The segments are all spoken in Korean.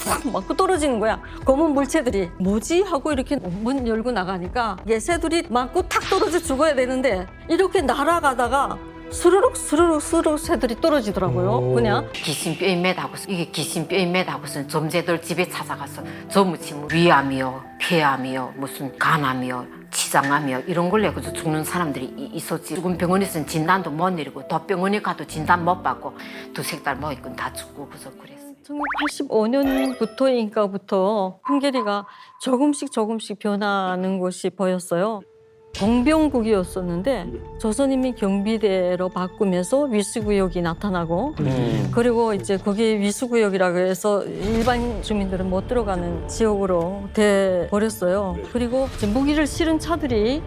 팍 맞고 떨어지는 거야. 검은 물체들이 뭐지 하고 이렇게 문 열고 나가니까 이게 새들이 맞고 탁 떨어져 죽어야 되는데 이렇게 날아가다가 스르륵 스르륵 스르륵 새들이 떨어지더라고요. 그냥 귀신뼈에 매다고서 이게 귀신뼈에 매다고서 점재들 집에 찾아가서 저무치 뭐 위암이요, 폐암이요, 무슨 간암이요, 치장암이요 이런 걸로 그저 죽는 사람들이 있었지. 죽은 병원에서는 진단도 못 내리고 또 병원에 가도 진단 못 받고 두세 달 뭐 있건 다 죽고 그래서 그랬어요. 1985년인가부터 풍계리가 조금씩 변하는 것이 보였어요. 공병국이었었는데 조선인민 경비대로 바꾸면서 위수구역이 나타나고 그리고 이제 거기 위수구역이라고 해서 일반 주민들은 못 들어가는 지역으로 돼 버렸어요. 그리고 이제 무기를 실은 차들이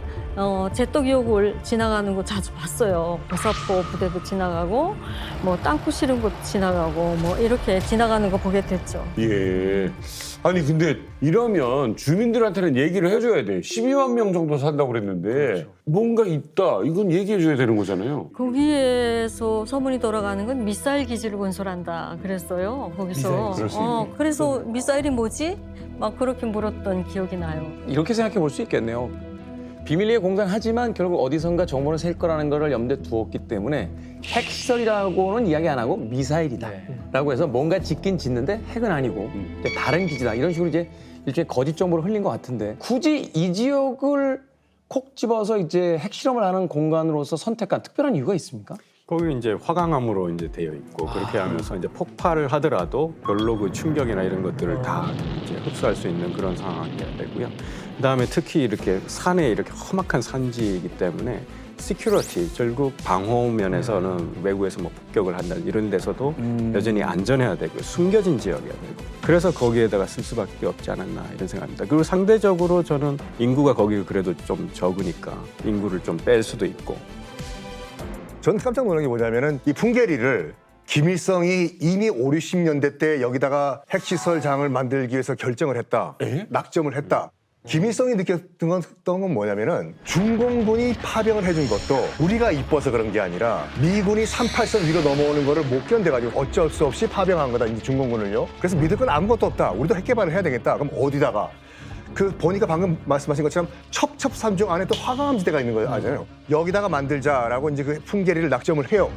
제떡역을 지나가는 거 자주 봤어요. 보사포 부대도 지나가고 뭐 땅굴 실은 곳 지나가고 뭐 이렇게 지나가는 거 보게 됐죠. 예. 아니 근데 이러면 주민들한테는 얘기를 해줘야 돼. 12만 명 정도 산다고 그랬는데 뭔가 있다. 이건 얘기해줘야 되는 거잖아요. 거기에서 소문이 돌아가는 건 미사일 기지를 건설한다 그랬어요. 거기서. 그럴 수 있네. 그래서 미사일이 뭐지? 막 그렇게 물었던 기억이 나요. 이렇게 생각해 볼 수 있겠네요. 비밀리에 공간하지만 결국 어디선가 정보를 셀 거라는 거를 염두에 두었기 때문에 핵시설이라고는 이야기 안 하고 미사일이다 라고 해서 뭔가 짓긴 짓는데 핵은 아니고 이제 다른 기지다 이런 식으로 이제 일종의 거짓 정보를 흘린 것 같은데 굳이 이 지역을 콕 집어서 이제 핵실험을 하는 공간으로서 선택한 특별한 이유가 있습니까? 거기 이제 화강암으로 이제 되어 있고 그렇게 하면서 이제 폭발을 하더라도 별로 그 충격이나 이런 것들을 다 이제 흡수할 수 있는 그런 상황이 되고요. 그다음에 특히 이렇게 산에 이렇게 험악한 산지이기 때문에 시큐리티, 결국 방호 면에서는 외국에서 뭐 폭격을 한다 이런 데서도 여전히 안전해야 되고 숨겨진 지역이어야 되고 그래서 거기에다가 쓸 수밖에 없지 않았나 이런 생각합니다. 그리고 상대적으로 저는 인구가 거기가 그래도 좀 적으니까 인구를 좀 뺄 수도 있고. 전 깜짝 놀란 게 뭐냐면은 이 풍계리를 김일성이 이미 5, 60년대 때 여기다가 핵시설장을 만들기 위해서 결정을 했다. 낙점을 했다. 김일성이 느꼈던 건 뭐냐면은 중공군이 파병을 해준 것도 우리가 이뻐서 그런 게 아니라 미군이 38선 위로 넘어오는 거를 못 견뎌가지고 어쩔 수 없이 파병한 거다, 이 중공군을요. 그래서 믿을 건 아무것도 없다. 우리도 핵 개발을 해야 되겠다. 그럼 어디다가? 그 보니까 방금 말씀하신 것처럼 첩첩산중 안에 또 화강암지대가 있는 거 아잖아요. 여기다가 만들자라고 이제 그 풍계리를 낙점을 해요.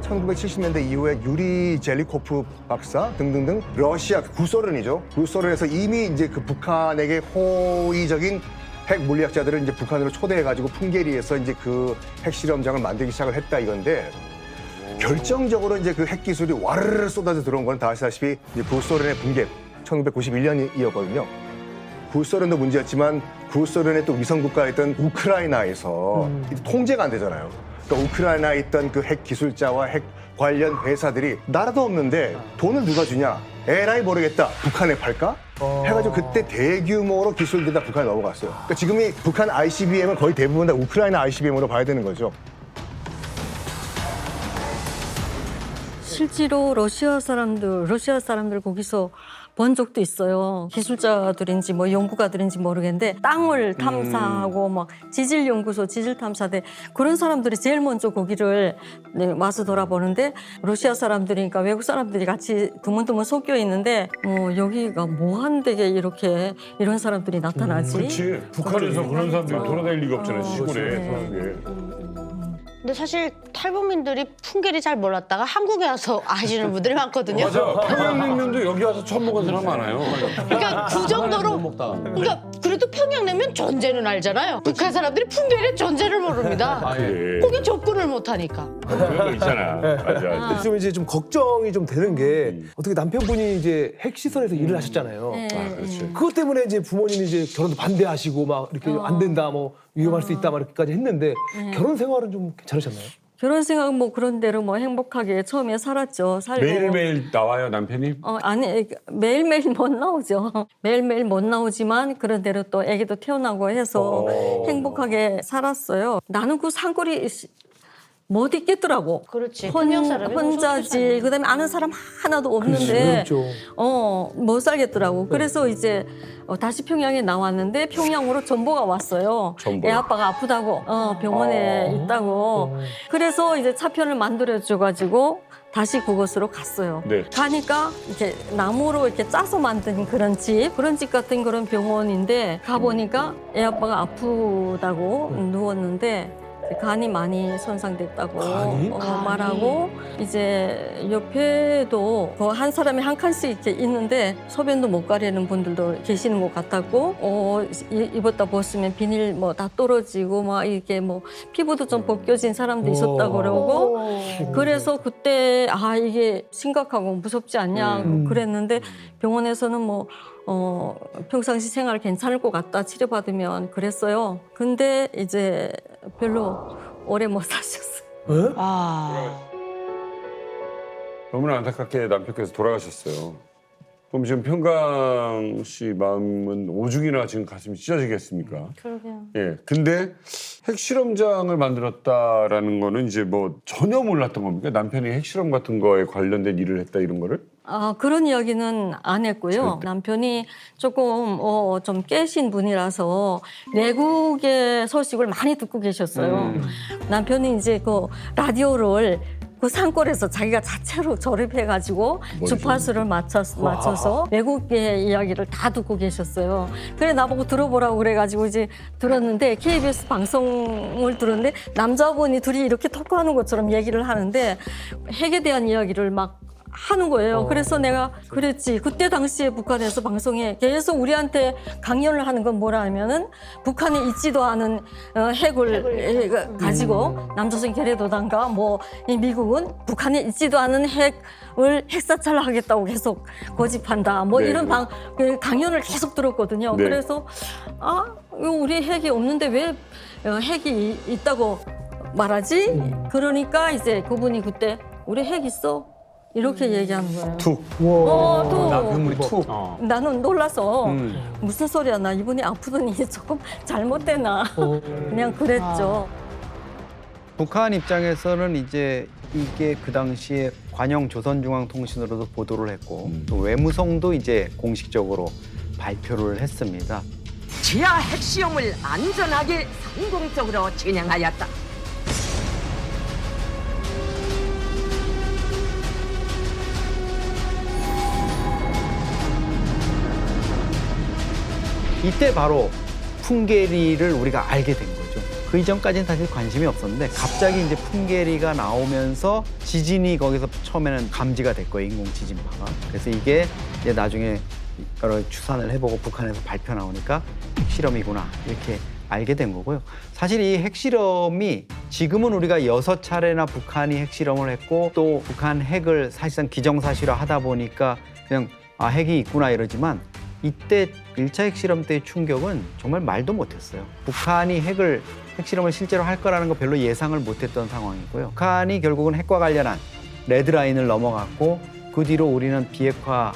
1970년대 이후에 유리 젤리코프 박사 등등등 러시아 구소련이죠. 구소련에서 이미 이제 그 북한에게 호의적인 핵 물리학자들을 이제 북한으로 초대해가지고 풍계리에서 이제 그 핵실험장을 만들기 시작을 했다 이건데 결정적으로 이제 그 핵 기술이 와르르 쏟아져 들어온 건 다 아시다시피 이제 구소련의 붕괴 1991년이었거든요. 구소련도 문제였지만 구소련의 또 위성국가였던 우크라이나에서 통제가 안 되잖아요. 그러니까 우크라이나에 있던 그 핵 기술자와 핵 관련 회사들이 나라도 없는데 돈을 누가 주냐? 에라이 모르겠다. 북한에 팔까? 해가지고 그때 대규모로 기술들이 다 북한에 넘어갔어요. 그러니까 지금이 북한 ICBM은 거의 대부분 다 우크라이나 ICBM으로 봐야 되는 거죠. 실제로 러시아 사람들 거기서 본 적도 있어요. 기술자들인지 뭐 연구가들인지 모르겠는데 땅을 탐사하고 막 지질연구소, 지질탐사대 그런 사람들이 제일 먼저 거기를 와서 돌아보는데 러시아 사람들이니까 외국 사람들이 같이 드문드문 섞여 있는데 여기가 뭐한데게 이렇게 이런 사람들이 나타나지? 그렇지. 북한에서 그런 사람들이 돌아다닐 리가 없잖아요, 시골에. 근데 사실 탈북민들이 풍계리 잘 몰랐다가 한국에 와서 아시는 분들이 많거든요. 맞아. 평양냉면도 여기 와서 처음 먹은 사람 많아요. 그러니까 그 정도로 그러니까 그래도 평양냉면 전제는 알잖아요. 북한 사람들이 풍계리 전제를 모릅니다. 그래. 거기 접근을 못하니까. 그런 거 있잖아. 맞아. 지금 이제 좀 걱정이 좀 되는 게 어떻게 남편분이 이제 핵시설에서 일을 하셨잖아요. 그렇지. 그것 때문에 이제 부모님이 이제 결혼도 반대하시고 막 이렇게 안 된다, 뭐 위험할 수 있다, 막 이렇게까지 했는데 결혼 생활은 좀 괜찮으셨나요? 결혼 생활 뭐 그런 대로 뭐 행복하게 처음에 살았죠. 살고. 매일매일 나와요, 남편이? 아니 매일매일 못 나오죠. 매일매일 못 나오지만 그런 대로 또 아기도 태어나고 해서 행복하게 살았어요. 나는 그 산골이 못 있겠더라고. 그렇지. 평양 사람이 혼자지. 그다음에 아는 사람 하나도 없는데 그렇죠. 못 살겠더라고. 그래서 이제 다시 평양에 나왔는데 평양으로 전보가 왔어요. 애 아빠가 아프다고 병원에 있다고. 그래서 이제 차편을 만들어줘가지고 다시 그곳으로 갔어요. 네. 가니까 이렇게 나무로 이렇게 짜서 만든 그런 집 같은 그런 병원인데 가보니까 애 아빠가 아프다고 누웠는데 간이 많이 손상됐다고 간이? 말하고 이제 옆에도 그 한 사람이 한 칸씩 이렇게 있는데 소변도 못 가리는 분들도 계시는 것 같았고 입었다 벗으면 비닐 뭐 다 떨어지고 막 이렇게 뭐 피부도 좀 벗겨진 사람도 있었다고 그러고 그래서 그때 아 이게 심각하고 무섭지 않냐 그랬는데 병원에서는 뭐 평상시 생활 괜찮을 것 같다 치료받으면 그랬어요. 근데 이제 별로 오래 못 사셨어요. 너무나 안타깝게 남편께서 돌아가셨어요. 그럼 지금 평강 씨 마음은 오죽이나 지금 가슴이 찢어지겠습니까? 그러게요. 예. 근데 핵실험장을 만들었다라는 거는 이제 뭐 전혀 몰랐던 겁니까? 남편이 핵실험 같은 거에 관련된 일을 했다 이런 거를? 그런 이야기는 안 했고요. 남편이 조금 좀 깨신 분이라서 외국의 소식을 많이 듣고 계셨어요. 남편이 이제 그 라디오를 그 산골에서 자기가 자체로 조립해가지고 주파수를 맞춰서 외국의 이야기를 다 듣고 계셨어요. 그래 나보고 들어보라고 그래가지고 이제 들었는데 KBS 방송을 들었는데 남자분이 둘이 이렇게 토크하는 것처럼 얘기를 하는데 핵에 대한 이야기를 막 하는 거예요. 그래서 내가 그랬지. 그때 당시에 북한에서 방송에 계속 우리한테 강연을 하는 건 뭐라 하면은 북한에 있지도 않은 핵을 가지고 남조선 계례도단과 뭐 이 미국은 북한에 있지도 않은 핵을 핵사찰을 하겠다고 계속 고집한다. 뭐 네. 이런 강연을 계속 들었거든요. 네. 그래서 이거 우리 핵이 없는데 왜 핵이 있다고 말하지? 그러니까 이제 그분이 그때 우리 핵 있어? 이렇게 얘기하는 거예요. 툭. 또 남편물이 툭. 나는 놀라서 무슨 소리야 나 이분이 아프더니 조금 잘못되나 그냥 그랬죠. 북한 입장에서는 이제 이게 그 당시에 관영 조선중앙통신으로도 보도를 했고 또 외무성도 이제 공식적으로 발표를 했습니다. 지하 핵시험을 안전하게 성공적으로 진행하였다. 이때 바로 풍계리를 우리가 알게 된 거죠. 그 이전까지는 사실 관심이 없었는데 갑자기 이제 풍계리가 나오면서 지진이 거기서 처음에는 감지가 됐고요. 인공 지진파가. 그래서 이게 이제 나중에 여러 추산을 해보고 북한에서 발표 나오니까 핵실험이구나 이렇게 알게 된 거고요. 사실 이 핵실험이 지금은 우리가 6차례나 북한이 핵실험을 했고 또 북한 핵을 사실상 기정사실화 하다 보니까 그냥 핵이 있구나 이러지만 이때 1차 핵실험 때의 충격은 정말 말도 못했어요. 북한이 핵실험을 실제로 할 거라는 거 별로 예상을 못했던 상황이고요. 북한이 결국은 핵과 관련한 레드라인을 넘어갔고 그 뒤로 우리는 비핵화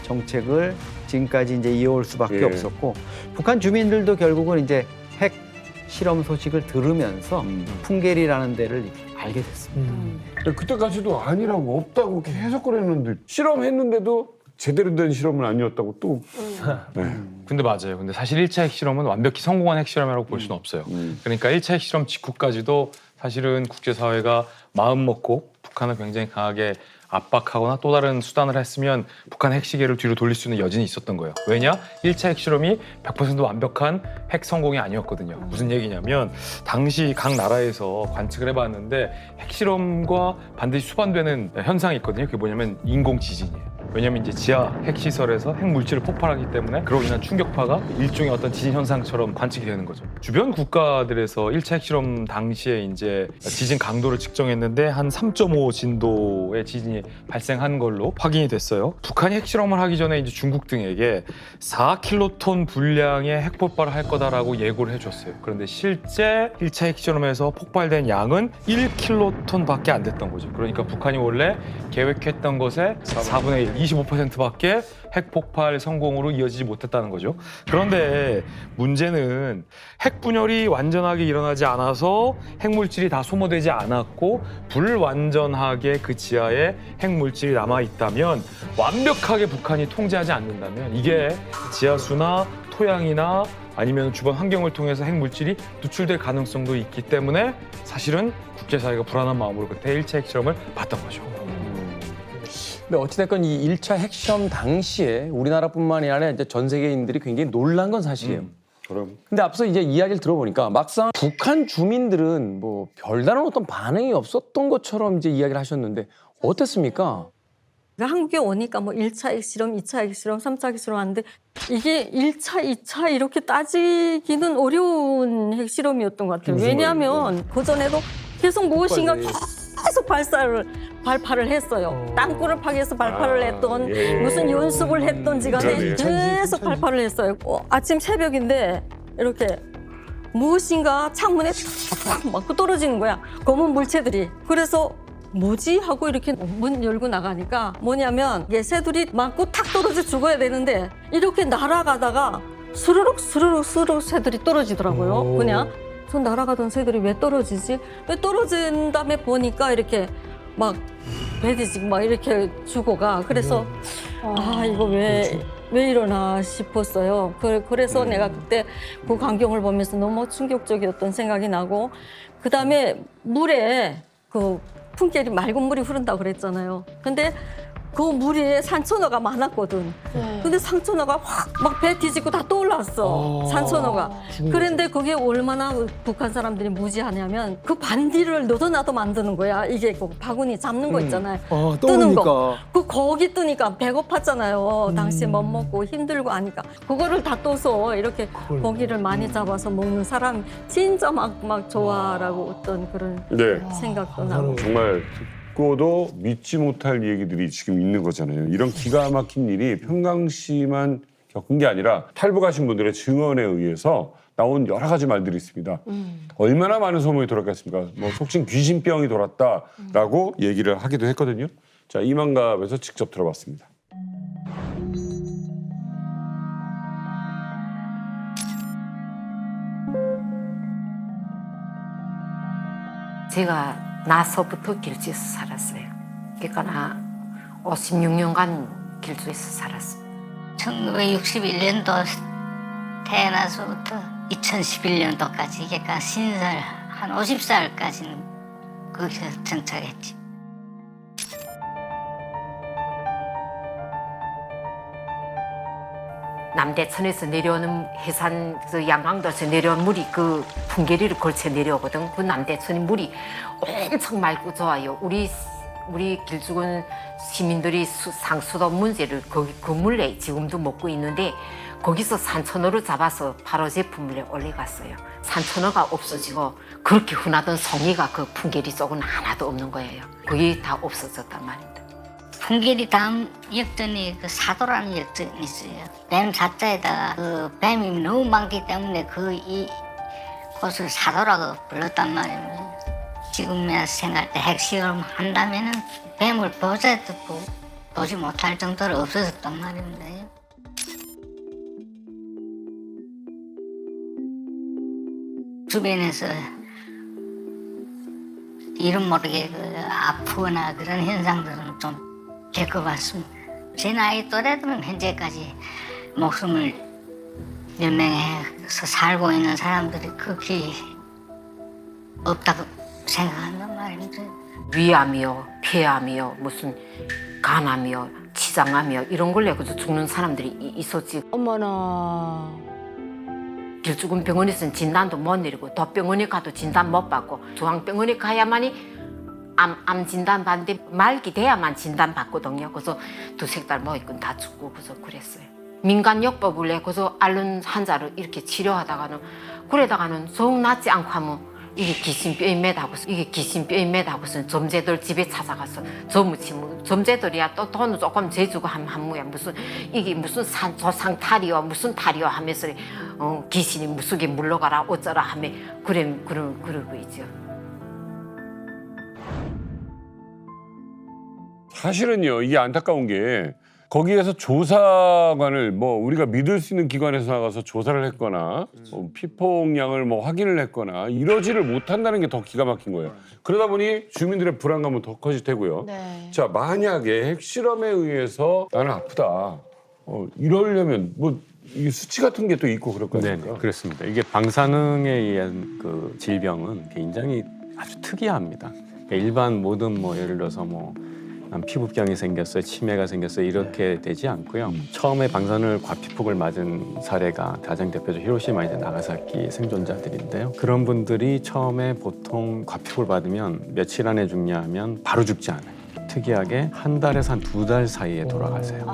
정책을 지금까지 이제 이어올 수밖에 없었고 북한 주민들도 결국은 이제 핵 실험 소식을 들으면서 풍계리라는 데를 알게 됐습니다. 그때까지도 아니라고 없다고 계속 그랬는데 실험했는데도 제대로 된 실험은 아니었다고 또. 네. 근데 맞아요. 근데 사실 1차 핵실험은 완벽히 성공한 핵실험이라고 볼 수는 없어요. 그러니까 1차 핵실험 직후까지도 사실은 국제사회가 마음 먹고 북한을 굉장히 강하게 압박하거나 또 다른 수단을 했으면 북한 핵시계를 뒤로 돌릴 수 있는 여진이 있었던 거예요. 왜냐? 1차 핵실험이 100% 완벽한 핵 성공이 아니었거든요. 무슨 얘기냐면 당시 각 나라에서 관측을 해봤는데 핵실험과 반드시 수반되는 현상이 있거든요. 그게 뭐냐면 인공 지진이에요. 왜냐면 이제 지하 핵시설에서 핵물질을 폭발하기 때문에 그로 인한 충격파가 일종의 어떤 지진 현상처럼 관측이 되는 거죠. 주변 국가들에서 1차 핵실험 당시에 이제 지진 강도를 측정했는데 한 3.5 진도의 지진이 발생한 걸로 확인이 됐어요. 북한이 핵실험을 하기 전에 이제 중국 등에게 4킬로톤 분량의 핵폭발을 할 거다라고 예고를 해줬어요. 그런데 실제 1차 핵실험에서 폭발된 양은 1킬로톤밖에 안 됐던 거죠. 그러니까 북한이 원래 계획했던 것의 4분의 1, 25%밖에 핵폭발 성공으로 이어지지 못했다는 거죠. 그런데 문제는 핵분열이 완전하게 일어나지 않아서 핵물질이 다 소모되지 않았고 불완전하게 그 지하에 핵물질이 남아있다면 완벽하게 북한이 통제하지 않는다면 이게 지하수나 토양이나 아니면 주변 환경을 통해서 핵물질이 누출될 가능성도 있기 때문에 사실은 국제사회가 불안한 마음으로 그때 1차 핵실험을 봤던 거죠. 근데 어찌됐건 이 1차 핵실험 당시에 우리나라뿐만이 아니라 이제 전 세계인들이 굉장히 놀란 건 사실이에요. 그럼. 근데 앞서 이제 이야기를 들어보니까 막상 북한 주민들은 뭐 별다른 어떤 반응이 없었던 것처럼 이제 이야기를 하셨는데 어땠습니까? 한국에 오니까 뭐 1차 핵실험, 2차 핵실험, 3차 핵실험 하는데 이게 1차, 2차 이렇게 따지기는 어려운 핵실험이었던 것 같아요. 왜냐하면 그전에도 계속 무엇인가 계속 발파를 했어요. 땅굴을 파괴해서 발파를 했던 무슨 연습을 했던지 간에 계속 발파를 했어요. 아침 새벽인데 이렇게 무엇인가 창문에 탁 맞고 떨어지는 거야. 검은 물체들이. 그래서 뭐지? 하고 이렇게 문 열고 나가니까 뭐냐면 이게 새들이 맞고 탁 떨어져 죽어야 되는데 이렇게 날아가다가 스르륵 새들이 떨어지더라고요. 그냥 저 날아가던 새들이 왜 떨어지지? 왜 떨어진 다음에 보니까 이렇게 막 배디지 막 이렇게 죽어가. 그래서 아 이거 왜 이러나 싶었어요. 그래서 내가 그때 그 광경을 보면서 너무 충격적이었던 생각이 나고 그다음에 물에 그 풍계리 맑은 물이 흐른다고 그랬잖아요. 근데 그 물에 산천어가 많았거든. 근데 산천어가 확 막 배 뒤집고 다 떠올랐어. 산천어가. 그런데 그게 얼마나 북한 사람들이 무지하냐면 그 반디를 너도 나도 만드는 거야. 이게 그 바구니 잡는 거 있잖아요. 뜨는 거. 그 거기 뜨니까 배고팠잖아요. 당시에 못 먹고 힘들고 하니까. 그거를 다 떠서 이렇게 고기를 많이 잡아서 먹는 사람 진짜 막 좋아라고 어떤 그런 생각도 나고. 정말 듣고도 믿지 못할 얘기들이 지금 있는 거잖아요. 이런 기가 막힌 일이 평강시만 겪은 게 아니라 탈북하신 분들의 증언에 의해서 나온 여러 가지 말들이 있습니다. 얼마나 많은 소문이 돌았겠습니까? 뭐 속칭 귀신병이 돌았다라고 얘기를 하기도 했거든요. 자, 이만갑에서 직접 들어봤습니다. 제가 나서부터 길주에서 살았어요. 그러니까 나 56년간 길주에서 살았어요. 1961년도 태어나서부터 2011년도까지 그러니까 신설 한 50살까지는 거기서 정착했지. 남대천에서 내려오는 해산에서 양강도에서 내려온 물이 그 풍계리를 걸쳐 내려오거든. 그 남대천이 물이 엄청 맑고 좋아요. 우리 길주군 시민들이 상수도 문제를 거기 그 물에 지금도 먹고 있는데 거기서 산천어를 잡아서 바로 제품을 올려갔어요. 산천어가 없어지고 그렇게 흔하던 송이가 그 풍계리 쪽은 하나도 없는 거예요. 그게 다 없어졌단 말입니다. 풍계리 다음 역전이 그 사도라는 역전이 있어요. 뱀 사자에다가 그 뱀이 너무 많기 때문에 이 곳을 사도라고 불렀단 말입니다. 지금에 생각할 때 핵실험 한다면은 뱀을 보지 못할 정도로 없어졌단 말입니다. 주변에서 이름 모르게 아프거나 그런 현상들은 좀 겪어봤습니다. 제 나이 또래들은 현재까지 목숨을 연명해서 살고 있는 사람들이 극히 없다고 생각한단 말입니다. 위암이요, 폐암이요, 무슨 간암이요, 치장암이요 이런 걸로 해서 죽는 사람들이 있었지. 어머나. 길주군 병원에서는 진단도 못 내리고 도병원에 가도 진단 못 받고 중앙병원에 가야만이 암 진단 받는데 말기 돼야만 진단 받거든요. 그래서 두세 달 뭐 있건 다 죽고 그랬어요. 민간요법을 내 그래서 앓는 환자를 이렇게 치료하다가는 그러다가는 정 낫지 않고 하면 이게 귀신뼈에 매다고서 점제들 집에 찾아가서 저무치면 점제들이야 또 돈을 조금 재주고 한무야 무슨 이게 무슨 조상 탈이요 무슨 탈이요 하면서 귀신이 무속에 물러가라 어쩌라 하며 그러고 있죠. 사실은요, 이게 안타까운 게 거기에서 조사관을 뭐 우리가 믿을 수 있는 기관에서 나가서 조사를 했거나 피폭량을 뭐 확인을 했거나 이러지를 못한다는 게 더 기가 막힌 거예요. 그러다 보니 주민들의 불안감은 더 커질 테고요. 네. 자, 만약에 핵실험에 의해서 나는 아프다. 이러려면 뭐 이게 수치 같은 게 또 있고 그럴 거 아닙니까? 네, 그렇습니다. 이게 방사능에 의한 그 질병은 굉장히 아주 특이합니다. 그러니까 일반 모든 뭐 예를 들어서 뭐 피부병이 생겼어요, 치매가 생겼어요 이렇게 되지 않고요. 처음에 방사능 과피폭을 맞은 사례가 가장 대표적 히로시마 이제 나가사키 생존자들인데요. 그런 분들이 처음에 보통 과피폭을 받으면 며칠 안에 죽냐 하면 바로 죽지 않아요. 특이하게 한 달에서 한 2달 사이에 돌아가세요.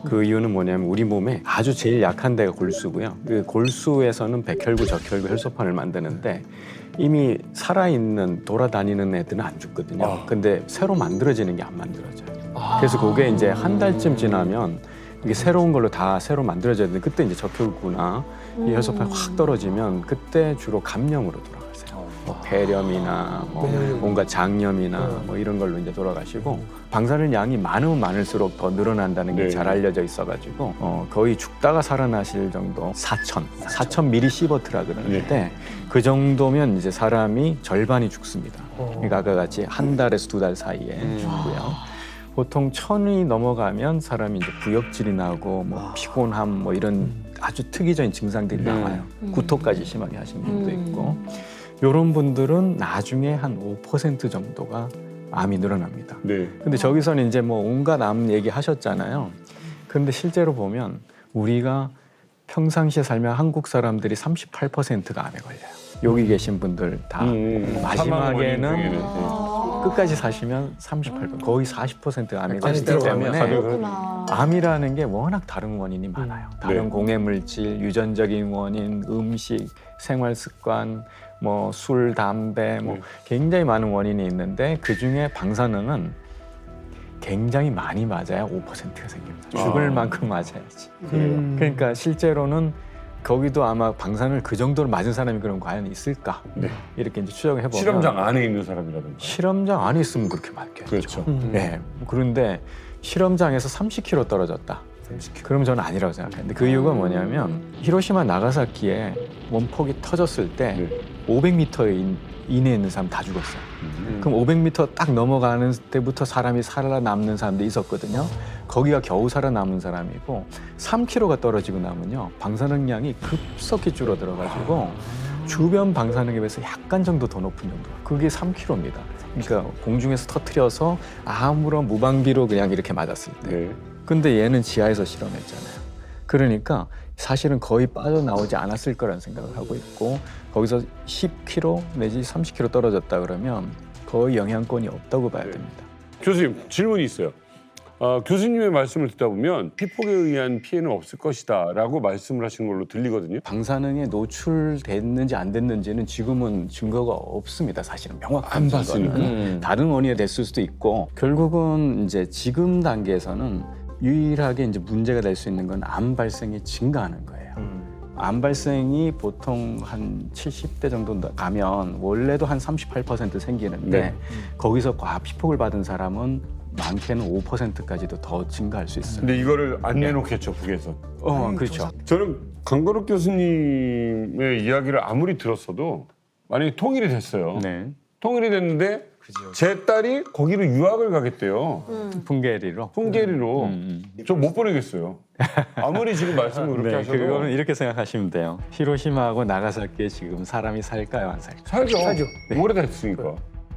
그 이유는 뭐냐면 우리 몸에 아주 제일 약한 데가 골수고요. 그 골수에서는 백혈구, 적혈구, 혈소판을 만드는데 이미 살아있는 돌아다니는 애들은 안 죽거든요. 근데 새로 만들어지는 게 안 만들어져요. 그래서 그게 이제 한 달쯤 지나면 이게 새로운 걸로 다 새로 만들어져야 되는데 그때 이제 적혈구나 이 혈소판이 확 떨어지면 그때 주로 감염으로 돌아가세요. 뭐 폐렴이나 뭐 뭔가 장염이나 뭐 이런 걸로 이제 돌아가시고 방사능 양이 많으면 많을수록 더 늘어난다는 게 잘 알려져 있어가지고 거의 죽다가 살아나실 정도 4,000 미리시버트라 그러는데 그 정도면 이제 사람이 절반이 죽습니다. 그러니까 아까 같이 한 달에서 2달 사이에 죽고요. 보통 1,000이 넘어가면 사람이 이제 구역질이 나고 뭐 피곤함 뭐 이런 아주 특이적인 증상들이 나와요. 구토까지 심하게 하시는 분도 있고. 이런 분들은 나중에 한 5% 정도가 암이 늘어납니다. 근데 저기서는 이제 뭐 온갖 암 얘기 하셨잖아요. 그런데 실제로 보면 우리가 평상시에 살면 한국 사람들이 38%가 암에 걸려요. 여기 계신 분들 다 마지막에는 끝까지 사시면 38%, 거의 40%가 암이 걸리기 때문에 암이라는 게 워낙 다른 원인이 많아요. 다른 공해물질, 유전적인 원인, 음식, 생활습관, 뭐 술, 담배, 뭐 굉장히 많은 원인이 있는데 그 중에 방사능은 굉장히 많이 맞아야 5%가 생깁니다. 죽을 만큼 맞아야지. 그러니까 실제로는 거기도 아마 방사능을 그 정도로 맞은 사람이 그럼 과연 있을까? 이렇게 이제 추정을 해보면 실험장 안에 있는 사람이라든가. 실험장 안에 있으면 그렇게 맞겠죠. 그렇죠. 네. 그런데 실험장에서 30km 떨어졌다. 그럼 저는 아니라고 생각했는데 그 이유가 뭐냐면 히로시마 나가사키에 원폭이 터졌을 때 500m 이내에 있는 사람 다 죽었어요. 그럼 500m 딱 넘어가는 때부터 사람이 살아남는 사람도 있었거든요. 거기가 겨우 살아남은 사람이고 3km가 떨어지고 나면요 방사능량이 급속히 줄어들어가지고 주변 방사능에 비해서 약간 정도 더 높은 정도. 그게 3km입니다. 그러니까 공중에서 터뜨려서 아무런 무방비로 그냥 이렇게 맞았을 때. 근데 얘는 지하에서 실험했잖아요. 그러니까 사실은 거의 빠져나오지 않았을 거라는 생각을 하고 있고 거기서 10km 내지 30km 떨어졌다 그러면 거의 영향권이 없다고 봐야 됩니다. 교수님, 질문이 있어요. 교수님의 말씀을 듣다 보면 피폭에 의한 피해는 없을 것이다 라고 말씀을 하시는 걸로 들리거든요. 방사능에 노출됐는지 안 됐는지는 지금은 증거가 없습니다. 사실은 명확한 안 증거는. 봤으니까. 다른 원인이 됐을 수도 있고 결국은 이제 지금 단계에서는 유일하게 이제 문제가 될 수 있는 건 암 발생이 증가하는 거예요. 암 발생이 보통 한 70대 정도 가면 원래도 한 38% 생기는데 거기서 과피폭을 받은 사람은 많게는 5%까지도 더 증가할 수 있어요. 근데 이거를 안 내놓겠죠, 북에서. 그렇죠. 저는 강건욱 교수님의 이야기를 아무리 들었어도 만약에 통일이 됐어요. 통일이 됐는데 제 딸이 거기로 유학을 가겠대요. 풍계리로? 풍계리로. 저 못 보내겠어요. 아무리 지금 말씀을 그렇게 하셔도. 그거는 이렇게 생각하시면 돼요. 히로시마하고 나가사키에 지금 사람이 살까요, 안 살까요? 살죠. 오래됐으니까.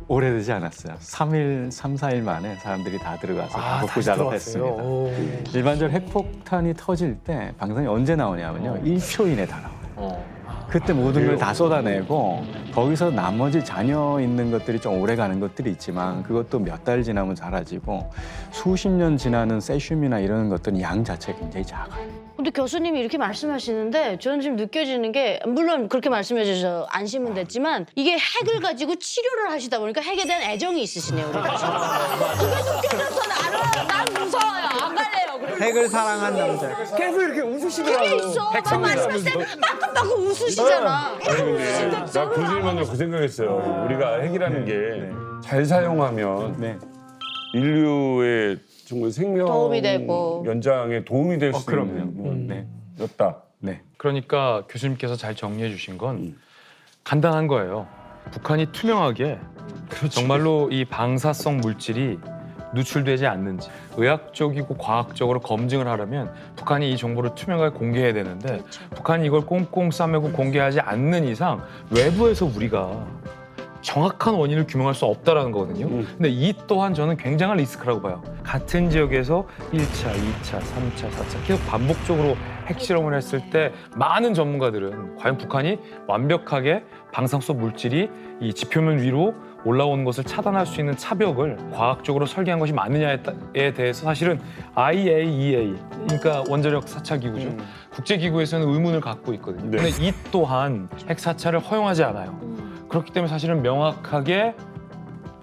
오래되지 않았어요. 3, 4일 만에 사람들이 다 들어가서 복구 작업했습니다. 일반적으로 핵폭탄이 터질 때 방사능이 언제 나오냐면요. 1초 이내 다 나와요. 그때 모든 걸 다 쏟아내고 거기서 나머지 잔여 있는 것들이 좀 오래 가는 것들이 있지만 그것도 몇 달 지나면 사라지고 수십 년 지나는 세슘이나 이런 것들은 양 자체가 굉장히 작아요. 근데 교수님이 이렇게 말씀하시는데 저는 지금 느껴지는 게 물론 그렇게 말씀해 주셔서 안심은 됐지만 이게 핵을 가지고 치료를 하시다 보니까 핵에 대한 애정이 있으시네요. 그게 느껴져서 난 무서워요. 안 갈래요. 핵을 사랑한 남자. 계속 이렇게 웃으시더라고. 그게 있어. 나 말씀하실 때 빠끔빠끔 웃으시잖아. 아니 근데 나 교수님 만나고 그 생각했어요. 우리가 핵이라는 게 잘 사용하면 인류의 정말 생명 도움이 되고. 연장에 도움이 될 수 있는 였다. 그러니까 교수님께서 잘 정리해 주신 건 간단한 거예요. 북한이 투명하게 정말로 이 방사성 물질이 누출되지 않는지 의학적이고 과학적으로 검증을 하려면 북한이 이 정보를 투명하게 공개해야 되는데 북한이 이걸 꽁꽁 싸매고 공개하지 않는 이상 외부에서 우리가 정확한 원인을 규명할 수 없다라는 거거든요. 근데 이 또한 저는 굉장한 리스크라고 봐요. 같은 지역에서 1차, 2차, 3차, 4차 계속 반복적으로 핵실험을 했을 때 많은 전문가들은 과연 북한이 완벽하게 방사성 물질이 이 지표면 위로 올라오는 것을 차단할 수 있는 차벽을 과학적으로 설계한 것이 맞느냐에 대해서 사실은 IAEA, 그러니까 원자력 사찰 기구죠. 국제기구에서는 의문을 갖고 있거든요. 네. 근데 이 또한 핵 사찰을 허용하지 않아요. 그렇기 때문에 사실은 명확하게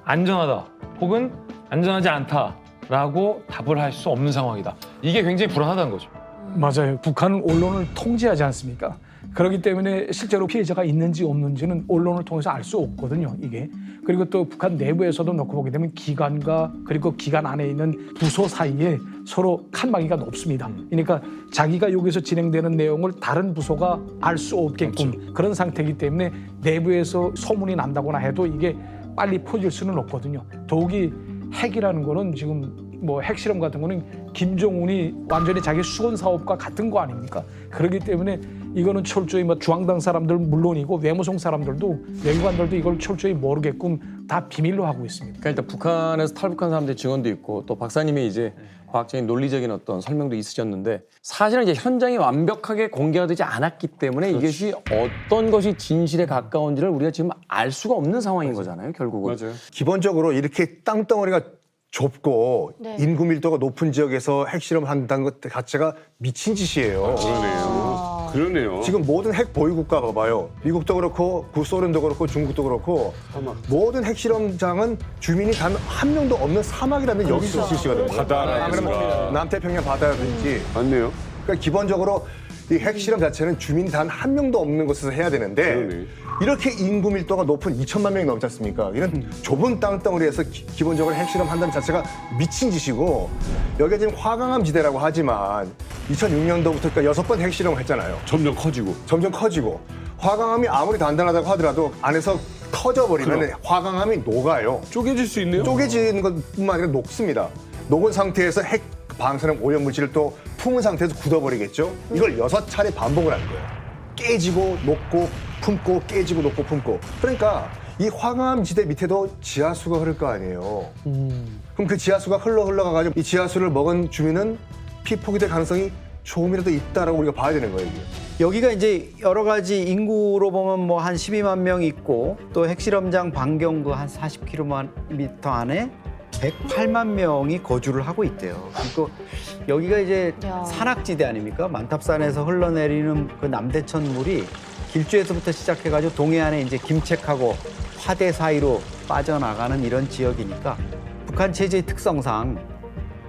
안전하다 혹은 안전하지 않다라고 답을 할 수 없는 상황이다. 이게 굉장히 불안하다는 거죠. 맞아요. 북한은 언론을 통제하지 않습니까? 그렇기 때문에 실제로 피해자가 있는지 없는지는 언론을 통해서 알 수 없거든요, 이게. 그리고 또 북한 내부에서도 놓고 보게 되면 기관과 그리고 기관 안에 있는 부서 사이에 서로 칸막이가 높습니다. 그러니까 자기가 여기서 진행되는 내용을 다른 부서가 알 수 없게끔 그런 상태이기 때문에 내부에서 소문이 난다거나 해도 이게 빨리 퍼질 수는 없거든요. 더욱이 핵이라는 거는 지금 뭐 핵실험 같은 거는 김정은이 완전히 자기 수건 사업과 같은 거 아닙니까? 그렇기 때문에 이거는 철저히 뭐 중앙당 사람들 물론이고 외무성 사람들도 외교관들도 이걸 철저히 모르게끔 다 비밀로 하고 있습니다. 그러니까 일단 북한에서 탈북한 사람들 증언도 있고 또 박사님의 이제 과학적인 논리적인 어떤 설명도 있으셨는데 사실은 이제 현장이 완벽하게 공개가 되지 않았기 때문에 이것이 어떤 것이 진실에 가까운지를 우리가 지금 알 수가 없는 상황인 거잖아요, 결국은. 맞아요. 기본적으로 이렇게 땅덩어리가 좁고 네. 인구 밀도가 높은 지역에서 핵실험을 한다는 것 자체가 미친 짓이에요. 그러네요. 지금 모든 핵 보유국가 봐봐요. 미국도 그렇고 구소련도 그렇고 중국도 그렇고 모든 핵실험장은 주민이 단 한 명도 없는 사막이라는 여기서 실시거든요. 바다라든가. 남태평양 바다라든지. 맞네요. 그러니까 기본적으로 이 핵실험 자체는 주민이 단 한 명도 없는 곳에서 해야 되는데 그러네. 이렇게 인구 밀도가 높은 2천만 명이 넘지 않습니까? 이런 좁은 땅덩어리에서 기본적으로 핵실험 한다는 자체가 미친 짓이고 여기가 지금 화강암 지대라고 하지만 2006년도부터 그러니까 6번 핵실험을 했잖아요. 점점 커지고. 점점 커지고 화강암이 아무리 단단하다고 하더라도 안에서 터져버리면 화강암이 녹아요. 쪼개질 수 있네요. 쪼개지는 것뿐만 아니라 녹습니다. 녹은 상태에서 핵 방사능 오염물질을 또 품은 상태에서 굳어버리겠죠. 이걸 6차례 반복을 하는 거예요. 깨지고 녹고 품고 깨지고 녹고 품고. 그러니까 이 화강암 지대 밑에도 지하수가 흐를 거 아니에요. 그럼 그 지하수가 흘러가가지고 이 지하수를 먹은 주민은 피폭이 될 가능성이 조금이라도 있다라고 우리가 봐야 되는 거예요, 이게. 여기가 이제 여러 가지 인구로 보면 뭐 한 12만 명 있고 또 핵실험장 반경 그 한 40km 안에 108만 명이 거주를 하고 있대요. 그리고 여기가 이제 산악지대 아닙니까? 만탑산에서 흘러내리는 그 남대천 물이 길주에서부터 시작해가지고 동해안에 이제 김책하고 화대 사이로 빠져나가는 이런 지역이니까 북한 체제의 특성상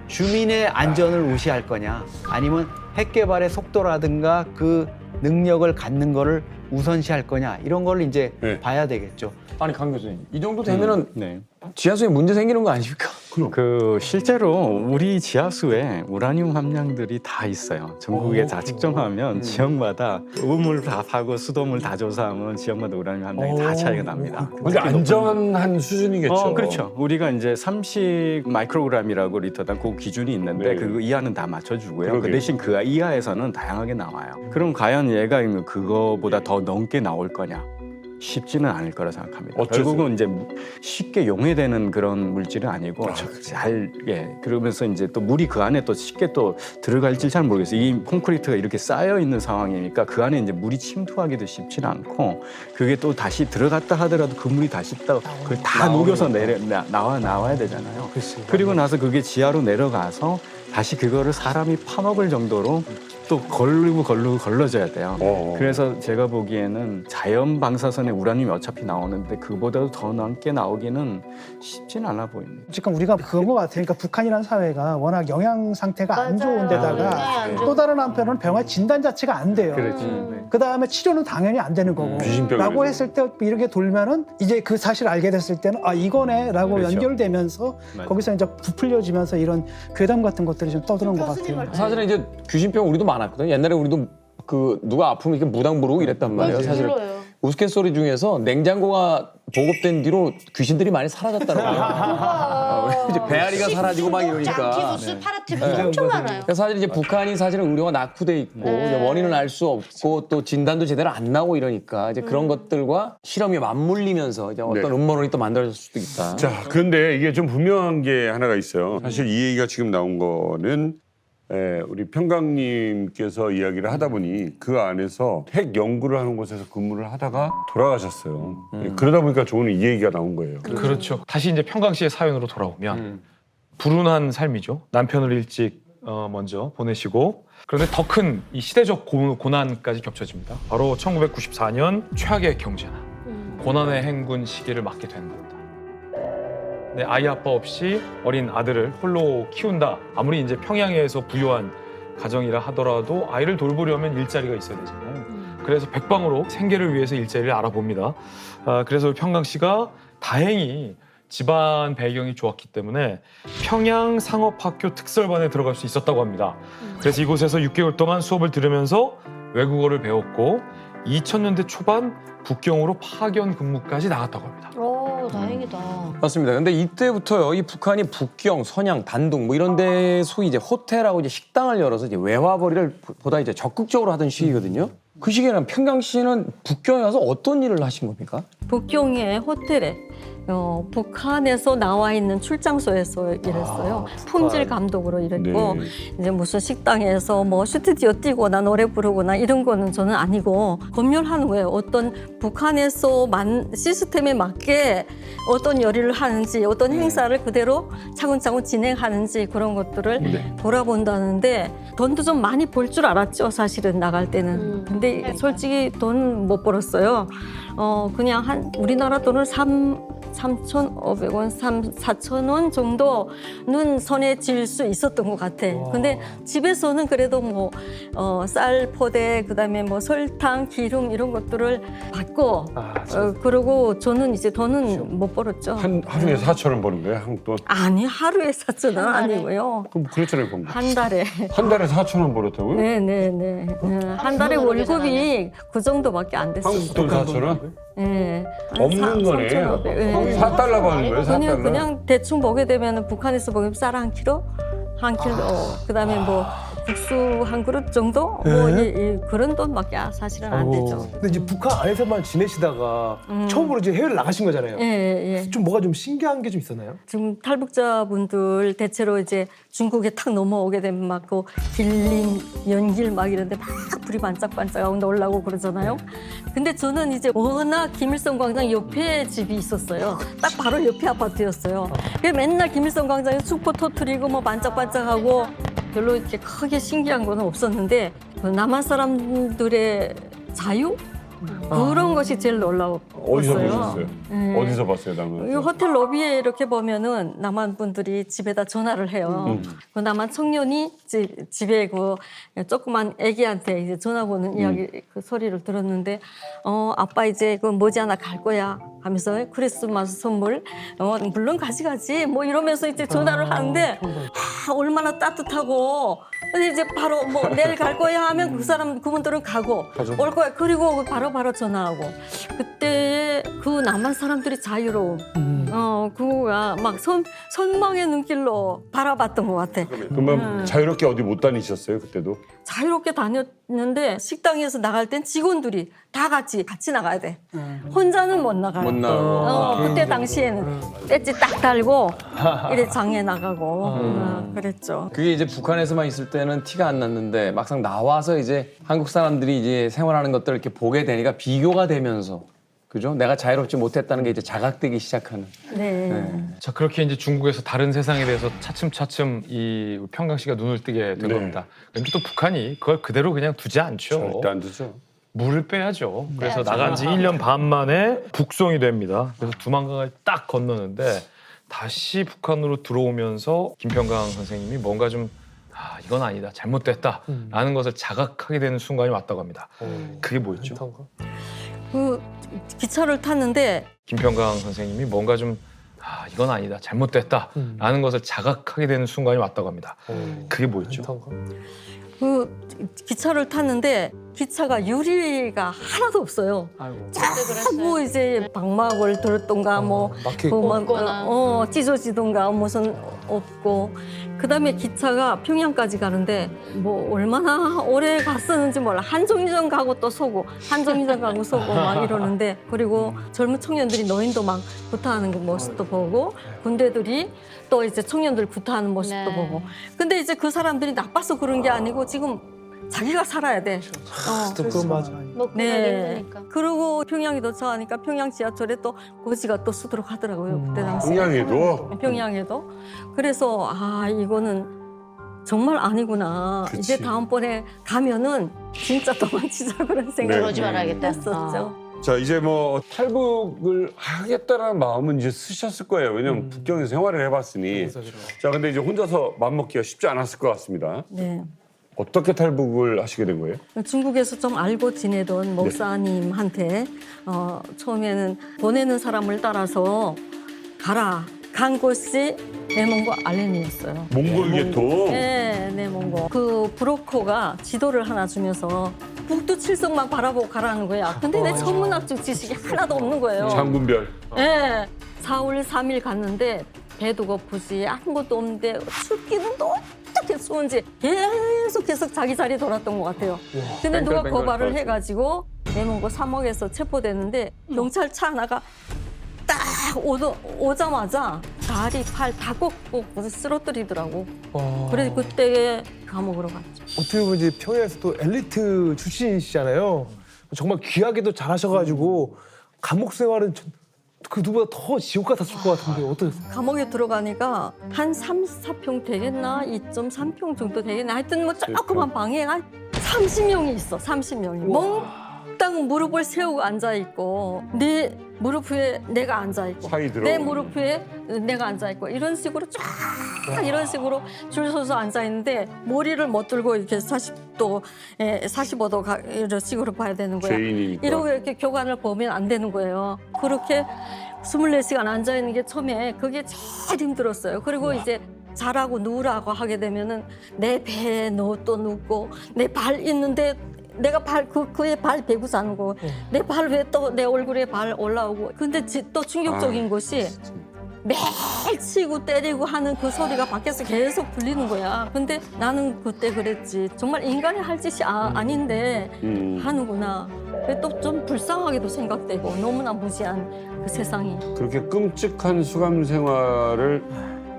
주민의 안전을 우시할 거냐 아니면 핵 개발의 속도라든가 그 능력을 갖는 거를 우선시할 거냐 이런 걸 이제 봐야 되겠죠. 아니 강 교수님 이 정도 되면은 네. 지하수에 문제 생기는 거 아닙니까? 그 실제로 우리 지하수에 우라늄 함량들이 다 있어요. 전국에 다 측정하면 지역마다 우물 다 파고 수도물 다 조사하면 지역마다 우라늄 함량이 다 차이가 납니다. 근데 안전한 수준이겠죠. 그렇죠. 우리가 이제 30 마이크로그램이라고 리터당 그 기준이 있는데 네. 그 이하는 다 맞춰주고요. 그 그러게요. 대신 그 이하에서는 다양하게 나와요. 그럼 과연 얘가 그거보다 더 넘게 나올 거냐? 쉽지는 않을 거라 생각합니다. 어째서요? 결국은 이제 쉽게 용해되는 그런 물질은 아니고 잘 그러면서 이제 또 물이 그 안에 또 쉽게 또 들어갈지 잘 모르겠어요. 이 콘크리트가 이렇게 쌓여 있는 상황이니까 그 안에 이제 물이 침투하기도 쉽지는 않고 그게 또 다시 들어갔다 하더라도 그 물이 다시 그걸 다 녹여서 나와야 되잖아요. 그리고 나서 그게 지하로 내려가서 다시 그거를 사람이 파먹을 정도로 또 걸러져야 돼요. 그래서 제가 보기에는 자연 방사선에 우라늄이 어차피 나오는데 그보다도 더 넘게 나오기는 쉽지는 않아 보입니다. 지금 우리가 그건 것 같아요. 그러니까 북한이라는 사회가 워낙 영양 상태가 안 좋은 데다가 또 다른 한편으로는 병의 진단 자체가 안 돼요. 그다음에 치료는 당연히 안 되는 거고. 라고 했을 때 이렇게 돌면은 이제 그 사실을 알게 됐을 때는 아 이거네라고 그렇죠. 연결되면서 거기서 이제 부풀려지면서 이런 괴담 같은 것들이 좀 떠드는 것 같아요. 사실은 이제 귀신병 우리도 많았거든요. 옛날에 우리도 그 누가 아프면 이렇게 무당 부르고 이랬단 말이에요. 사실 우스갯소리 중에서 냉장고가 보급된 뒤로 귀신들이 많이 사라졌다고. 그러니까 이제 배앓이가 사라지고 막 이러니까. 짱키부스, 파라티부스 엄청 많아요. 그래서 사실 이제 북한이 사실은 의료가 낙후돼 있고 이제 원인을 알 수 없고 또 진단도 제대로 안 나오고 이러니까 이제 그런 것들과 실험이 맞물리면서 이제 어떤 음모론이 또 만들어질 수도 있다. 자, 그런데 이게 좀 분명한 게 하나가 있어요. 사실 이 얘기가 지금 나온 거는 우리 평강님께서 이야기를 하다 보니 그 안에서 핵 연구를 하는 곳에서 근무를 하다가 돌아가셨어요. 그러다 보니까 오늘 이 얘기가 나온 거예요. 그렇죠. 다시 이제 평강 씨의 사연으로 돌아오면 불운한 삶이죠. 남편을 일찍 먼저 보내시고 그런데 더 큰 이 시대적 고난까지 겹쳐집니다. 바로 1994년 최악의 경제난, 고난의 행군 시기를 맞게 되는 겁니다. 네, 아이 아빠 없이 어린 아들을 홀로 키운다. 아무리 이제 평양에서 부유한 가정이라 하더라도 아이를 돌보려면 일자리가 있어야 되잖아요. 그래서 백방으로 생계를 위해서 일자리를 알아봅니다. 그래서 평강 씨가 다행히 집안 배경이 좋았기 때문에 평양 상업학교 특설반에 들어갈 수 있었다고 합니다. 그래서 이곳에서 6개월 동안 수업을 들으면서 외국어를 배웠고 2000년대 초반 북경으로 파견 근무까지 나갔다고 합니다. 오, 다행이다. 맞습니다. 근데 이때부터요, 이 북한이 북경, 선양, 단둥 뭐 이런 데 소위 이제 호텔하고 이제 식당을 열어서 이제 외화벌이를 보다 이제 적극적으로 하던 시기거든요. 그 시기에는 평강 씨는 북경에 가서 어떤 일을 하신 겁니까? 북경의 호텔에 북한에서 나와 있는 출장소에서 일했어요. 품질 감독으로 일했고 이제 무슨 식당에서 뭐 스튜디오 뛰거나 노래 부르거나 이런 거는 저는 아니고 검열하는 거예요. 어떤 북한에서 시스템에 맞게 어떤 요리를 하는지 어떤 행사를 그대로 차근차근 진행하는지 그런 것들을 돌아본다는데 돈도 좀 많이 벌 줄 알았죠. 사실은 나갈 때는. 근데 솔직히 돈 못 벌었어요. 그냥 우리나라 돈을 3,500원, 4,000원 정도는 손에 쥘 수 있었던 것 같아. 근데 집에서는 그래도 뭐 쌀 포대, 그다음에 뭐 설탕, 기름 이런 것들을 받고 그리고 저는 이제 돈은 못 벌었죠. 하루에 4,000원 버는 거예요, 한국 돈? 아니, 하루에 4,000원 아니고요. 그럼 그렇잖아요, 번 거. 한 달에. 한 달에 4,000원 벌었다고요? 네네네. 한 달에 월급이 그 정도밖에 안 됐어요. 한국 돈 4,000원? 네. 없는 거네. 4달러 버는 거예요, 4달러? 그냥 대충 보게 되면 북한에서 보면 쌀 한 킬로? 한 킬로. 그다음에 뭐 국수 한 그릇 정도? 뭐 그런 돈밖에 사실은 안 되죠. 근데 이제 북한 안에서만 지내시다가 처음으로 이제 해외를 나가신 거잖아요. 예. 좀 뭐가 좀 신기한 게 좀 있었나요? 지금 탈북자분들 대체로 이제 중국에 탁 넘어오게 되면 막 그 길림, 연길 막 이런데 막 불이 반짝반짝하고 놀라고 그러잖아요. 근데 저는 이제 워낙 김일성 광장 옆에 집이 있었어요. 딱 바로 옆에 아파트였어요. 그래서 맨날 김일성 광장에 슈퍼 터트리고 뭐 반짝반짝하고 별로 이렇게 크게 신기한 건 없었는데 그 남한 사람들의 자유? 그런 것이 제일 놀라웠어요. 어디서 보셨어요? 어디서 봤어요, 남한? 이 호텔 로비에 이렇게 보면은 남한 분들이 집에다 전화를 해요. 그 남한 청년이 집에 그 조그만 아기한테 이제 전화 거는 이야기 그 소리를 들었는데 아빠 이제 그 머지않아 갈 거야 하면서 크리스마스 선물 물론 가져가지 뭐 이러면서 이제 전화를 하는데 얼마나 따뜻하고 근데 이제 바로 뭐 내일 갈 거야 하면 그분들은 가고 올 거야 그리고 바로 전화하고 그때 그 남한 사람들이 자유로움 그거가 막 선망의 눈길로 바라봤던 것 같아. 그러면 자유롭게 어디 못 다니셨어요 그때도? 자유롭게 다녔는데 식당에서 나갈 땐 직원들이 다 같이 나가야 돼. 혼자는 못 나가요. 못 나가고. 그때 당시에는 배지 딱 달고 이래 장에 나가고 그랬죠. 그게 이제 북한에서만 있을 때는 티가 안 났는데 막상 나와서 이제 한국 사람들이 이제 생활하는 것들을 이렇게 보게 되니까 비교가 되면서 그죠? 내가 자유롭지 못했다는 게 이제 자각되기 시작하는. 네. 자, 그렇게 이제 중국에서 다른 세상에 대해서 차츰차츰 이 평강 씨가 눈을 뜨게 된 겁니다. 그런데 또 북한이 그걸 그대로 그냥 두지 않죠. 절대 안 되죠. 물을 빼야죠. 그래서 나간 지 1년 반 만에 북송이 됩니다. 그래서 두만강을 딱 건너는데 다시 북한으로 들어오면서 김평강 선생님이 뭔가 좀 이건 아니다, 잘못됐다라는 것을 자각하게 되는 순간이 왔다고 합니다. 그게 뭐였죠? 그 기차를 탔는데 김평강 선생님이 뭔가 좀 이건 아니다, 잘못됐다라는 것을 자각하게 되는 순간이 왔다고 합니다. 그게 뭐였죠? 그 기차를 탔는데 기차가 유리가 하나도 없어요. 아이고. 뭐 이제 방막을 들었던가 뭐 막혀 찢어지던가 무슨 없고 그다음에 기차가 평양까지 가는데 뭐 얼마나 오래 갔었는지 몰라. 한정류장 가고 또 서고 한정류장 가고 서고 막 이러는데 그리고 젊은 청년들이 노인도 막 구타하는 그 모습도 보고 군대들이 또 이제 청년들 구타하는 모습도 네. 보고 근데 이제 그 사람들이 나빠서 그런 게 아니고 지금 자기가 살아야 돼. 그거 맞아. 먹고 살기 힘드니까. 그리고 평양에 도착하니까 평양 지하철에 또 고지가 또 쓰도록 하더라고요. 그때 당시에. 평양에도? 평양에도. 그래서 아 이거는 정말 아니구나. 그치. 이제 다음번에 가면은 진짜 도망치자 그런 생각을 그러지 말아야겠다. 했었죠. 자 이제 뭐 탈북을 하겠다라는 마음은 이제 쓰셨을 거예요. 왜냐면 북경에서 생활을 해봤으니. 자 근데 이제 혼자서 맘먹기가 쉽지 않았을 것 같습니다. 네. 어떻게 탈북을 하시게 된 거예요? 중국에서 좀 알고 지내던 목사님한테 처음에는 보내는 사람을 따라서 가라. 간 곳이 내몽고 알렌이었어요. 몽골 계통? 네, 내몽고. 그 브로커가 지도를 하나 주면서 북두 칠성만 바라보고 가라는 거야. 근데 내 천문학적 지식이 하나도 없는 거예요. 장군별. 네. 4월 3일 갔는데 배도 고프지 아무것도 없는데 춥기는 또 어떻게 추운지 계속 자기 자리 돌았던 것 같아요. 근데 누가 고발을 해가지고 내몽고 3억에서 체포됐는데 경찰차 하나가 딱 오자마자 다리, 팔 다 꺾고 쓰러뜨리더라고. 그래서 그때 감옥으로 갔죠. 어떻게 보면 이제 평양에서 또 엘리트 출신이시잖아요. 정말 귀하게도 잘하셔가지고 감옥 생활은 그 누구보다 더 지옥 같았을 것 같은데 어떠셨어요? 감옥에 들어가니까 한 3, 4평 되겠나? 2.3평 정도 되겠나? 하여튼 뭐 조그만 방에 한 30명이 있어. 30명이. 몽땅 무릎을 세우고 앉아있고 내 무릎 위에 내가 앉아있고 내 무릎 위에 내가 앉아있고 이런 식으로 쫙 이런 식으로 줄 서서 앉아있는데 머리를 못 들고 이렇게 40도, 45도 이런 식으로 봐야 되는 거야. 죄인이니까. 이러고 이렇게 교관을 보면 안 되는 거예요. 그렇게 24시간 앉아있는 게 처음에 그게 제일 힘들었어요. 그리고 이제 자라고 누우라고 하게 되면은 내 배에 또 눕고 내 발 있는데 내가 그의 발 베고 자는 거. 내 발 왜 또 내 얼굴에 발 올라오고. 근데 또 충격적인 것이 매일 치고 때리고 하는 그 소리가 밖에서 계속 들리는 거야. 근데 나는 그때 그랬지. 정말 인간이 할 짓이 아닌데 하는구나. 또 좀 불쌍하게도 생각되고 너무나 무지한 그 세상이. 그렇게 끔찍한 수감 생활을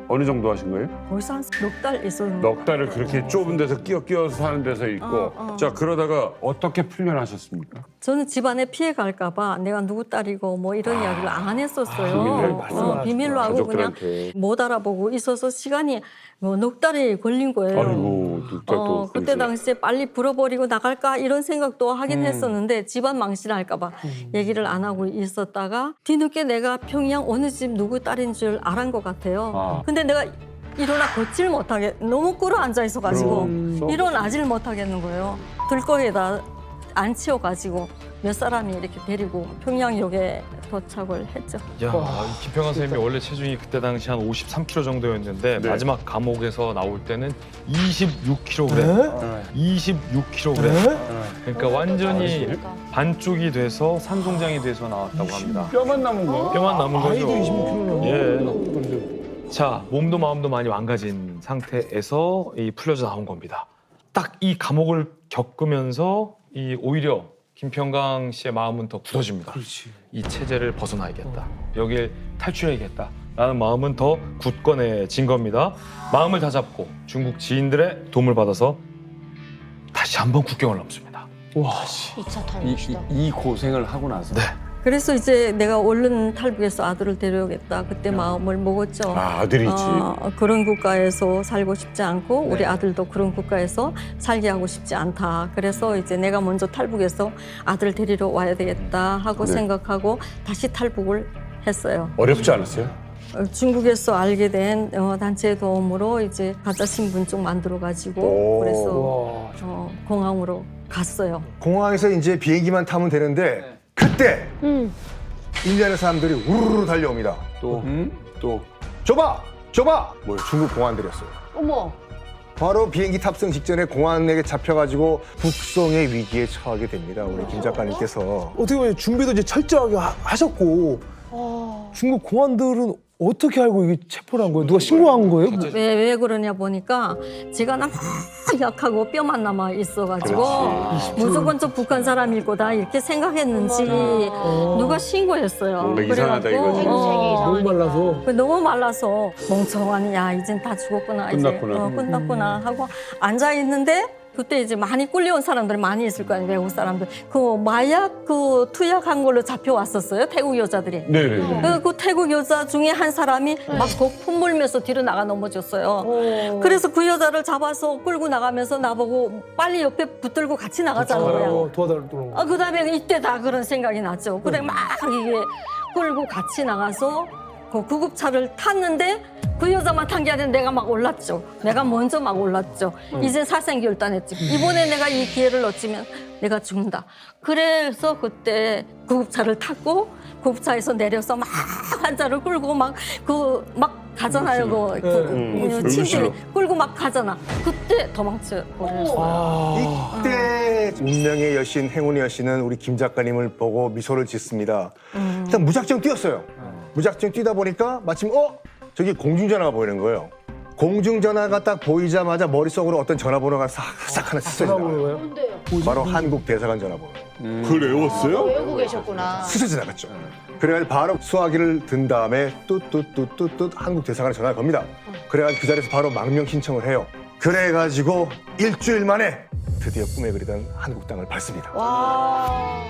어느 정도 하신 거예요? 벌써 한 넉 달 있었는데. 넉 달을 그렇게 좁은 데서 끼어서 사는 데서 있고 자 그러다가 어떻게 풀려나셨습니까? 저는 집안에 피해 갈까 봐 내가 누구 딸이고 뭐 이런 이야기를 안 했었어요. 비밀로 하고 그냥 못 알아보고 있어서 시간이 뭐 넉 달이 걸린 거예요. 아이고, 그때 당시에 빨리 불어버리고 나갈까 이런 생각도 하긴 했었는데 집안 망신할까 봐 얘기를 안 하고 있었다가 뒤늦게 내가 평양 어느 집 누구 딸인 줄 알은 것 같아요. 근데 내가 일어나 걷질 못하게 너무 꿇어 앉아 있어가지고 일어나질 못하겠는 거예요. 들거에다 앉혀가지고 몇 사람이 이렇게 데리고 평양역에 도착을 했죠. 야, 이 김평환 선생님이 원래 체중이 그때 당시 한 53kg 정도였는데 마지막 감옥에서 나올 때는 26kg. 26kg. 그러니까 완전히 반쪽이 돼서 산송장이 돼서 나왔다고 합니다. 뼈만 남은 거예요? 뼈만 남은 거죠. 아이도 26kg. 예. 자, 몸도 마음도 많이 망가진 상태에서 풀려져 나온 겁니다. 딱 이 감옥을 겪으면서 오히려 김평강 씨의 마음은 더 굳어집니다. 이 체제를 벗어나야겠다. 여길 탈출해야겠다라는 마음은 더 굳건해진 겁니다. 마음을 다잡고 중국 지인들의 도움을 받아서 다시 한번 국경을 넘습니다. 와, 2차 탈북이다. 이 고생을 하고 나서. 네. 그래서 이제 내가 얼른 탈북해서 아들을 데려오겠다. 그때 마음을 먹었죠. 아들이지. 그런 국가에서 살고 싶지 않고 우리 아들도 그런 국가에서 살게 하고 싶지 않다. 그래서 이제 내가 먼저 탈북해서 아들 데리러 와야 되겠다 하고 생각하고 다시 탈북을 했어요. 어렵지 않았어요? 중국에서 알게 된 단체의 도움으로 이제 가짜 신분증 만들어 가지고 그래서 공항으로 갔어요. 공항에서 이제 비행기만 타면 되는데 그때 인디아나 사람들이 우르르 달려옵니다. 또 줘봐! 중국 공안들이었어요. 어머. 바로 비행기 탑승 직전에 공안에게 잡혀가지고 북송의 위기에 처하게 됩니다. 우리 김 작가님께서. 어떻게 보면 준비도 이제 철저하게 하셨고 중국 공안들은 어떻게 알고 이게 체포를 한 거예요? 누가 신고한 거예요? 왜 그러냐 보니까 제가 너무 약하고 뼈만 남아 있어가지고 무조건 저 북한 사람일 거다 이렇게 생각했는지 누가 신고했어요. 뭔가 이상하다 이거지. 너무 말라서. 너무 말라서 멍청하니 야 이젠 다 죽었구나 끝났구나. 이제 끝났구나 하고 앉아 있는데 그때 이제 많이 끌려온 사람들이 많이 있을 거 아니에요. 외국 사람들 그 마약 그 투약한 걸로 잡혀왔었어요. 태국 여자들이. 네네. 그 태국 여자 중에 한 사람이 막 거품 물면서 뒤로 나가 넘어졌어요. 그래서 그 여자를 잡아서 끌고 나가면서 나보고 빨리 옆에 붙들고 같이 나가자는 거야. 도와달라고. 아, 그다음에 이때 다 그런 생각이 났죠. 그래 막 이게 끌고 같이 나가서 그 구급차를 탔는데 그 여자만 탄 게 아니라 내가 막 올랐죠. 내가 먼저 막 올랐죠. 이제 살생결단했지. 이번에 내가 이 기회를 놓치면 내가 죽는다. 그래서 그때 구급차를 탔고 구급차에서 내려서 막 환자를 끌고 막 가잖아요. 침대 끌고 막 가잖아. 그때 도망쳐 버렸어요. 이때 운명의 여신, 행운의 여신은 우리 김 작가님을 보고 미소를 짓습니다. 일단 무작정 뛰었어요. 무작정 뛰다 보니까 마침 저기 공중전화가 보이는 거예요. 공중전화가 딱 보이자마자 머릿속으로 어떤 전화번호가 싹 하나 스쳐지나가요. 바로 한국 대사관 전화번호. 그걸 외웠어요? 외우고 계셨구나. 스쳐 지나갔죠. 그래가지고 바로 수화기를 든 다음에 뚜뚜뚜뚜뚜 한국 대사관에 전화를 겁니다. 그래가지고 그 자리에서 바로 망명 신청을 해요. 그래가지고 일주일 만에 드디어 꿈에 그리던 한국 땅을 밟습니다. 와.